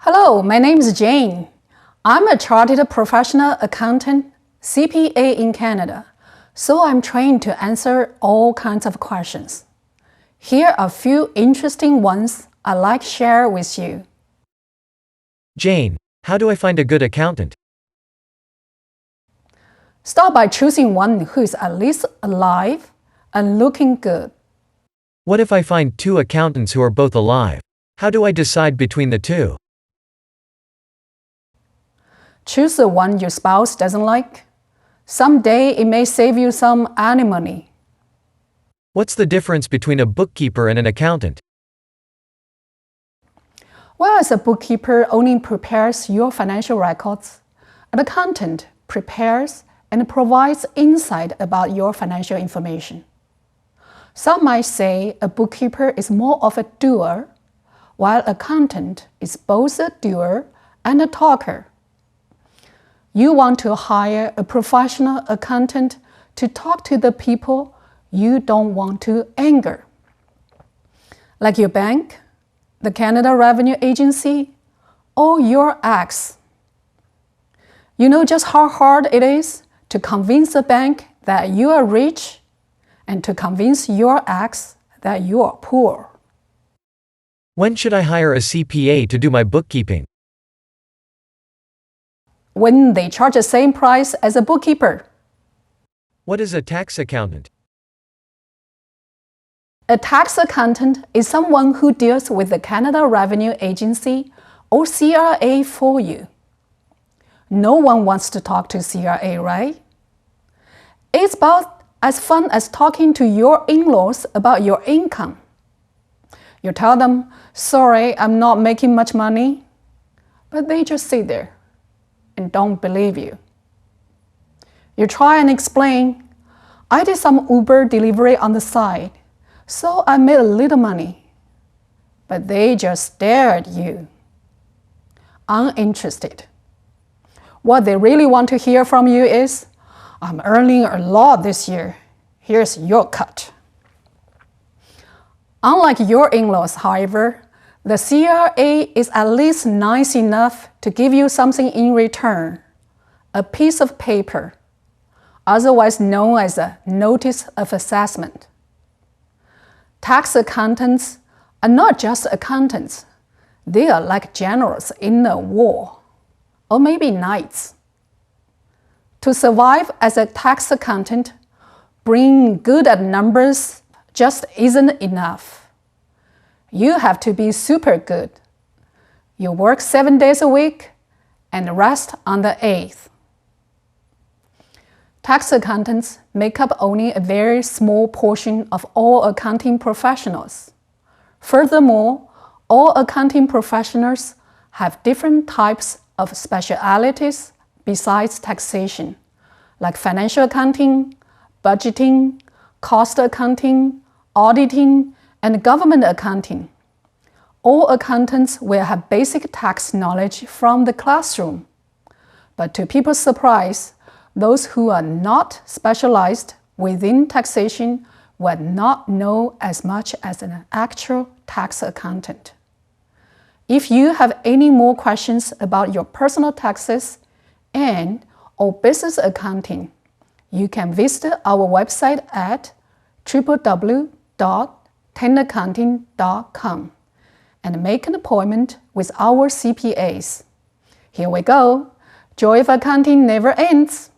Hello, my name is Jane. I'm a chartered professional accountant, CPA in Canada, so I'm trained to answer all kinds of questions. Here are a few interesting ones I'd like to share with you. Jane, how do I find a good accountant? Start by choosing one who is at least alive and looking good. What if I find two accountants who are both alive? How do I decide between the two? Choose the one your spouse doesn't like. Someday it may save you some alimony. What's the difference between a bookkeeper and an accountant? Whereas a bookkeeper only prepares your financial records, an accountant prepares and provides insight about your financial information. Some might say a bookkeeper is more of a doer, while an accountant is both a doer and a talker. You want to hire a professional accountant to talk to the people you don't want to anger, like your bank, the Canada Revenue Agency, or your ex. You know just how hard it is to convince the bank that you are rich and to convince your ex that you are poor. When should I hire a CPA to do my bookkeeping? When they charge the same price as a bookkeeper. What is a tax accountant? A tax accountant is someone who deals with the Canada Revenue Agency or CRA for you. No one wants to talk to CRA, right? It's about as fun as talking to your in-laws about your income. You tell them, sorry, I'm not making much money, but they just sit there and don't believe you. You try and explain, I did some Uber delivery on the side, so I made a little money. But they just stare at you, uninterested. What they really want to hear from you is, I'm earning a lot this year. Here's your cut. Unlike your in-laws, however, the CRA is at least nice enough to give you something in return, a piece of paper, otherwise known as a notice of assessment. Tax accountants are not just accountants. They are like generals in a war, or maybe knights. To survive as a tax accountant, being good at numbers just isn't enough. You have to be super good. You work 7 days a week and rest on the 8th. Tax accountants make up only a very small portion of all accounting professionals. Furthermore, all accounting professionals have different types of specialities besides taxation, like financial accounting, budgeting, cost accounting, auditing, and government accounting. All accountants will have basic tax knowledge from the classroom. But to people's surprise, those who are not specialized within taxation will not know as much as an actual tax accountant. If you have any more questions about your personal taxes and/or business accounting, you can visit our website at www.tenaccounting.com and make an appointment with our CPAs. Here we go. Joy of accounting never ends.